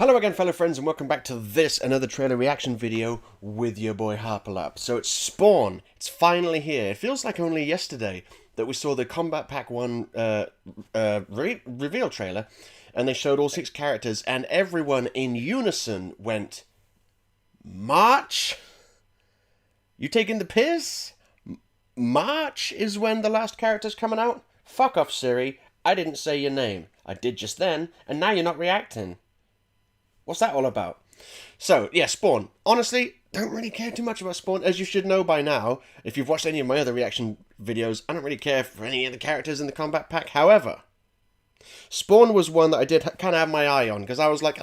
Hello again, fellow friends, and welcome back to this, another trailer reaction video with your boy Harperlarp. So it's Spawn. It's finally here. It feels like only yesterday that we saw the Combat Pack 1 reveal trailer, and they showed all 6 characters, and everyone in unison went, March? You taking the piss? March is when the last character's coming out? Fuck off, Siri. I didn't say your name. I did just then, and now you're not reacting. What's that all about? So, yeah, Spawn. Honestly, don't really care too much about Spawn, as you should know by now. If you've watched any of my other reaction videos, I don't really care for any of the characters in the Combat Pack. However, Spawn was one that I did kind of have my eye on, because I was like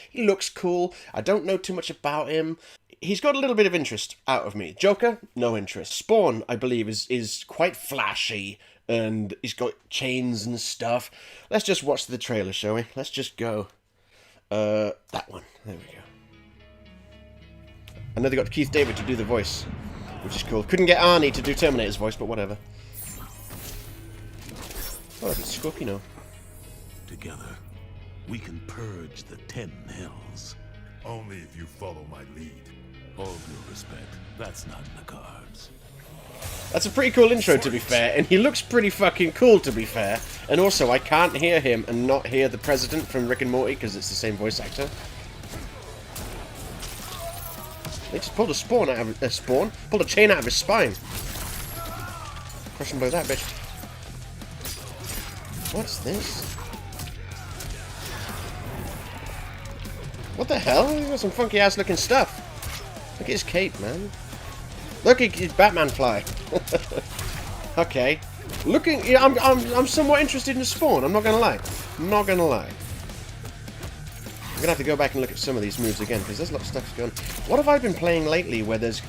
he looks cool. I don't know too much about him. He's got a little bit of interest out of me. Joker, no interest. Spawn, I believe, is quite flashy, and he's got chains and stuff. Let's just watch the trailer, shall we? Let's just go. That one. There we go. I know they got Keith David to do the voice, which is cool. Couldn't get Arnie to do Terminator's voice, but whatever. Oh, it's Scorpino. Together, we can purge the 10 hells. Only if you follow my lead. All due respect, that's not in the cards. That's a pretty cool intro, to be fair, and he looks pretty fucking cool, to be fair. And also, I can't hear him and not hear the President from Rick and Morty, because it's the same voice actor. They just pulled pulled a chain out of his spine. Crush him by that, bitch. What's this? What the hell? He's got some funky ass looking stuff. Look at his cape, man. Look, he's Batman fly. Okay. Yeah, I'm somewhat interested in Spawn. I'm not gonna lie. I'm not gonna lie. I'm gonna have to go back and look at some of these moves again, because there's a lot of stuff going. What have I been playing lately where there's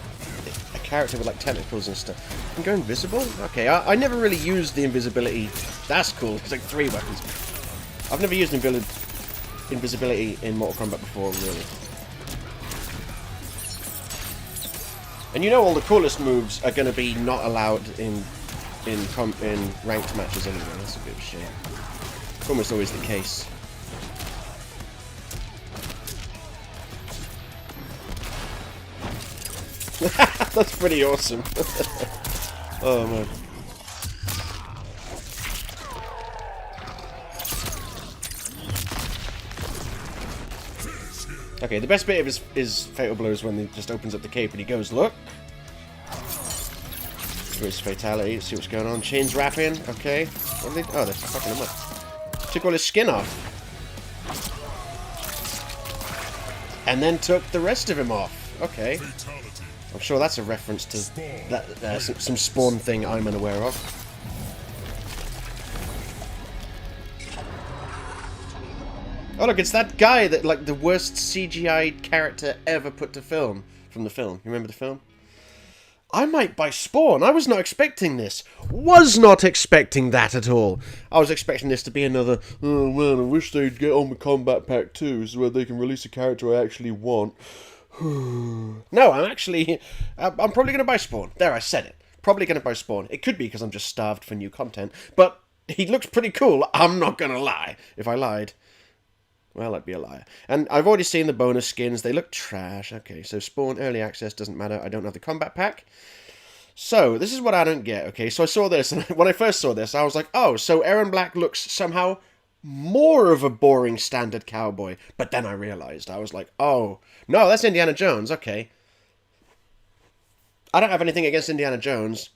a character with like tentacles and stuff? I can go invisible. Okay, I never really used the invisibility. That's cool. It's like 3 weapons. I've never used invisibility in Mortal Kombat before, really. And you know all the coolest moves are going to be not allowed in ranked matches anyway. That's a bit of a shame. It's almost always the case. That's pretty awesome. Oh man. Okay, the best bit of his fatal blow is when he just opens up the cape and he goes, look. For his fatality, see what's going on. Chains wrapping, okay. What are they? Oh, they're fucking him up. Took all his skin off. And then took the rest of him off. Okay. I'm sure that's a reference to that some Spawn thing I'm unaware of. Oh look, it's that guy that, like, the worst CGI character ever put to film from the film. You remember the film? I might buy Spawn. I was not expecting this. Was not expecting that at all. I was expecting this to be another, oh man, I wish they'd get on with Combat Pack 2 so where they can release a character I actually want. No, I'm probably going to buy Spawn. There, I said it. Probably going to buy Spawn. It could be because I'm just starved for new content, but he looks pretty cool. I'm not going to lie. If I lied, well, I'd be a liar. And I've already seen the bonus skins. They look trash. Okay, so Spawn Early Access doesn't matter. I don't have the Combat Pack. So, this is what I don't get, okay? So I saw this, and when I first saw this, I was like, oh, so Aaron Black looks somehow more of a boring standard cowboy. But then I realized, I was like, oh, no, that's Indiana Jones, okay. I don't have anything against Indiana Jones,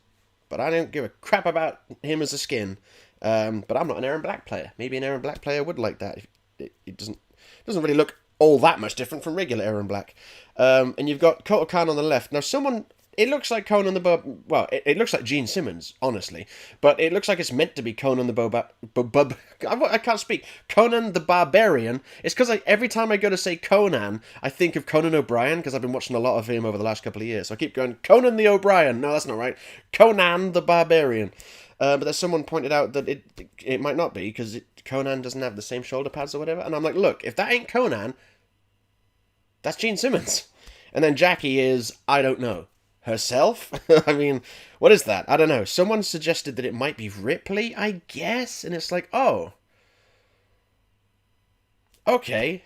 but I don't give a crap about him as a skin. But I'm not an Aaron Black player. Maybe an Aaron Black player would like that. It doesn't really look all that much different from regular Aaron Black. And you've got Kotal Khan on the left. Now, it looks like Conan the well, it looks like Gene Simmons, honestly. But it looks like it's meant to be Conan the I can't speak. Conan the Barbarian. It's because every time I go to say Conan, I think of Conan O'Brien, because I've been watching a lot of him over the last couple of years. So I keep going, Conan the O'Brien. No, that's not right. Conan the Barbarian. But there's someone pointed out that it might not be, because Conan doesn't have the same shoulder pads or whatever. And I'm like, look, if that ain't Conan, that's Gene Simmons. And then Jackie is, I don't know, herself? I mean, what is that? I don't know. Someone suggested that it might be Ripley, I guess? And it's like, oh. Okay.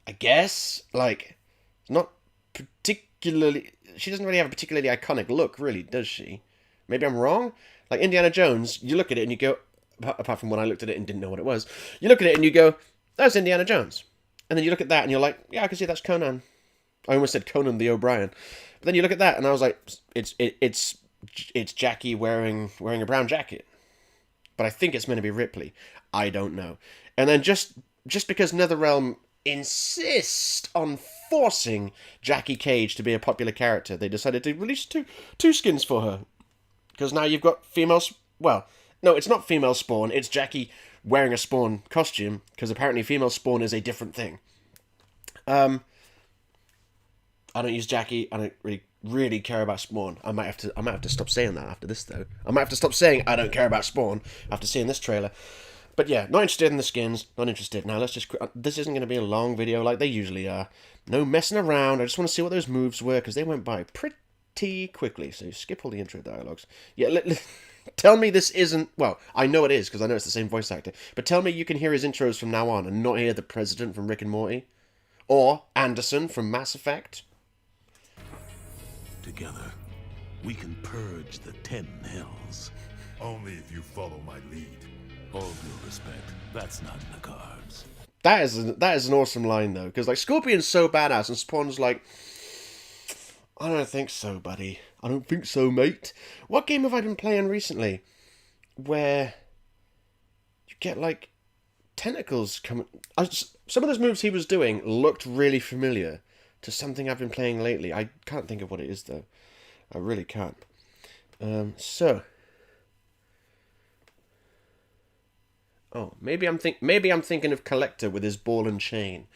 I guess, like, not particularly... She doesn't really have a particularly iconic look, really, does she? Maybe I'm wrong? Like, Indiana Jones, you look at it and you go... Apart from when I looked at it and didn't know what it was. You look at it and you go, that's Indiana Jones. And then you look at that and you're like, yeah, I can see that's Conan. I almost said Conan the O'Brien. But then you look at that and I was like, it's Jackie wearing a brown jacket. But I think it's meant to be Ripley. I don't know. And then just because NetherRealm insist on forcing Jackie Cage to be a popular character, they decided to release two skins for her. Because now you've got female... Well, no, it's not female Spawn. It's Jackie wearing a Spawn costume. Because apparently female Spawn is a different thing. I don't use Jackie. I don't really care about Spawn. I might have to stop saying that after this, though. I might have to stop saying I don't care about Spawn after seeing this trailer. But yeah, not interested in the skins. Not interested. Now let's just... This isn't going to be a long video like they usually are. No messing around. I just want to see what those moves were, because they went by pretty quickly. So skip all the intro dialogues. Yeah, tell me this isn't... Well, I know it is, because I know it's the same voice actor. But tell me you can hear his intros from now on and not hear the President from Rick and Morty. Or Anderson from Mass Effect. Together, we can purge the 10 hells. Only if you follow my lead. All due respect, that's not in the cards. That is an awesome line, though. Because, like, Scorpion's so badass, and Spawn's like... I don't think so, buddy. I don't think so, mate. What game have I been playing recently where you get, like, tentacles coming... Some of those moves he was doing looked really familiar to something I've been playing lately. I can't think of what it is, though. I really can't. Oh, maybe I'm thinking of Collector with his ball and chain.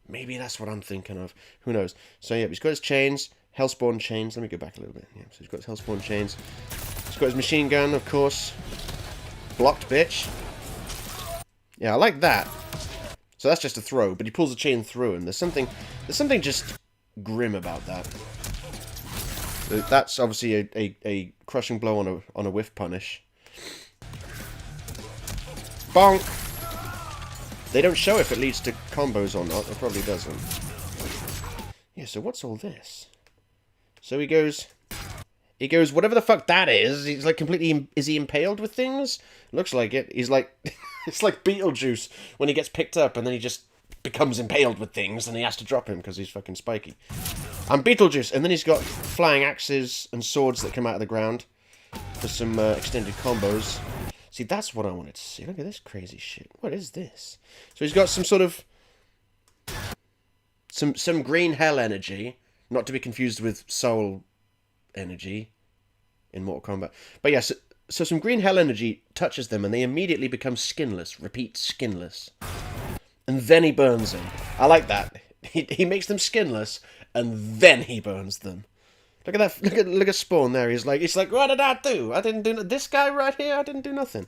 Maybe that's what I'm thinking of. Who knows? So yeah, he's got his chains, Hellspawn chains. Let me go back a little bit. Yeah, so he's got his Hellspawn chains. He's got his machine gun, of course. Blocked, bitch. Yeah, I like that. So that's just a throw, but he pulls the chain through, and there's something just grim about that. That's obviously a crushing blow on a whiff punish. Bonk! They don't show if it leads to combos or not. It probably doesn't. Yeah, so what's all this? So he goes, whatever the fuck that is. He's like completely... Is he impaled with things? Looks like it. He's like... It's like Beetlejuice when he gets picked up and then he just becomes impaled with things and he has to drop him because he's fucking spiky. I'm Beetlejuice! And then he's got flying axes and swords that come out of the ground for some extended combos. See, that's what I wanted to see. Look at this crazy shit. What is this? So he's got some sort of... Some green hell energy. Not to be confused with soul energy in Mortal Kombat. But yeah, so some green hell energy touches them and they immediately become skinless. Repeat, skinless. And then he burns them. I like that. He makes them skinless and then he burns them. Look at that. Look at Spawn there. He's like, what did I do? I didn't do this guy right here. I didn't do nothing.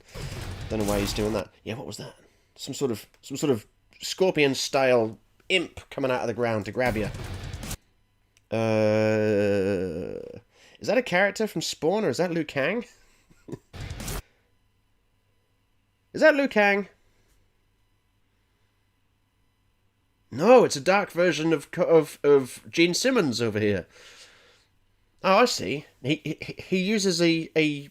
Don't know why he's doing that. Yeah, what was that? Some sort of Scorpion style imp coming out of the ground to grab you. Is that a character from Spawn or is that Liu Kang? Is that Liu Kang? No, it's a dark version of Gene Simmons over here. Oh, I see. He uses a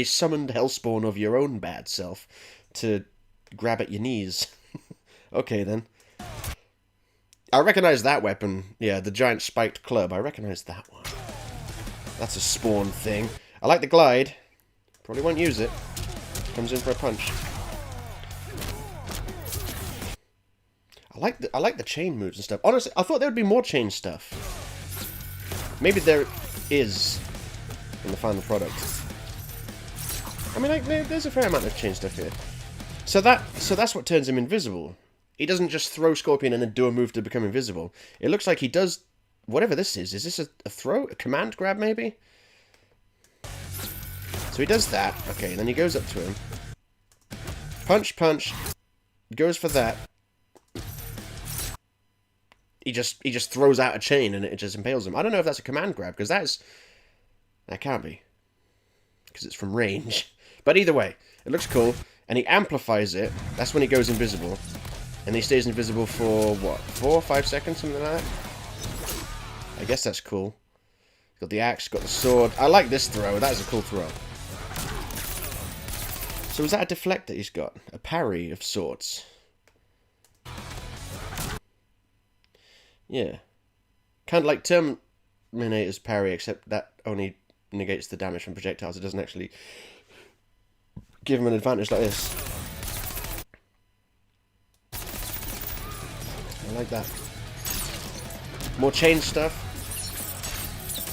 summoned hellspawn of your own bad self to grab at your knees. Okay, then. I recognize that weapon. Yeah, the giant spiked club. I recognize that one. That's a Spawn thing. I like the glide. Probably won't use it. Comes in for a punch. I like the chain moves and stuff. Honestly, I thought there would be more chain stuff. Maybe there is in the final product. I mean, like, there's a fair amount of chain stuff here. So that's what turns him invisible. He doesn't just throw Scorpion and then do a move to become invisible. It looks like he does whatever this is. Is this a throw? A command grab, maybe? So he does that. Okay, then he goes up to him. Punch, punch. Goes for that. He just throws out a chain and it just impales him. I don't know if that's a command grab, because that can't be. Because it's from range. But either way, it looks cool. And he amplifies it. That's when he goes invisible. And he stays invisible for, what, 4 or 5 seconds, something like that? I guess that's cool. Got the axe, got the sword. I like this throw. That is a cool throw. So is that a deflect that he's got? A parry of sorts. Yeah. Kind of like Terminator's parry, except that only negates the damage from projectiles. It doesn't actually give him an advantage like this. I like that. More chain stuff.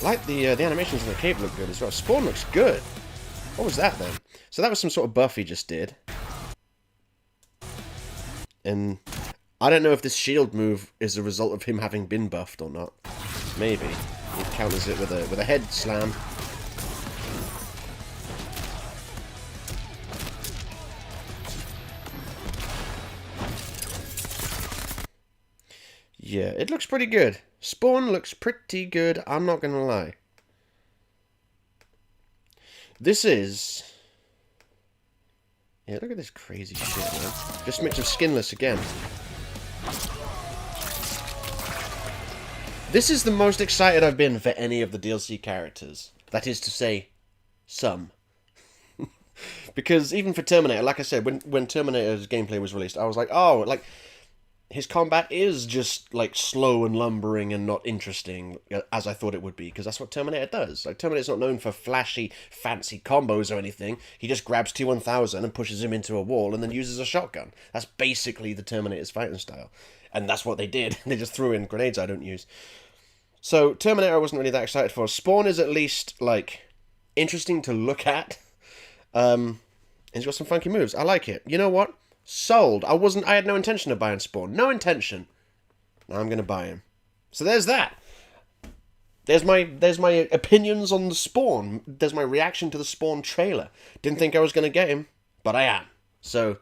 I like the animations on the cape look good as well. Spawn looks good. What was that then? So that was some sort of buff he just did. And I don't know if this shield move is a result of him having been buffed or not. Maybe. He counters it with a head slam. Yeah, it looks pretty good. Spawn looks pretty good, I'm not gonna lie. This is... Yeah, look at this crazy shit, man. Just mix of skinless again. This is the most excited I've been for any of the DLC characters. That is to say, some. Because even for Terminator, like I said, when Terminator's gameplay was released, I was like, oh, like... His combat is just, like, slow and lumbering and not interesting, as I thought it would be, because that's what Terminator does. Like, Terminator's not known for flashy, fancy combos or anything. He just grabs T-1000 and pushes him into a wall and then uses a shotgun. That's basically the Terminator's fighting style. And that's what they did. They just threw in grenades I don't use. So, Terminator I wasn't really that excited for. Spawn is at least, like, interesting to look at. And he's got some funky moves. I like it. You know what? Sold. I had no intention of buying Spawn. No intention. Now I'm going to buy him. So there's that. There's my opinions on the Spawn. There's my reaction to the Spawn trailer. Didn't think I was going to get him, but I am. So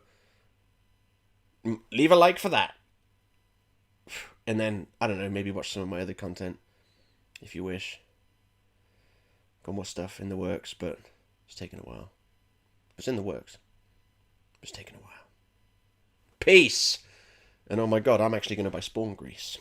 leave a like for that. And then, I don't know, maybe watch some of my other content if you wish. Got more stuff in the works, but it's taking a while. It's in the works. It's taking a while. Peace! And oh my god, I'm actually going to buy Spawn Grease.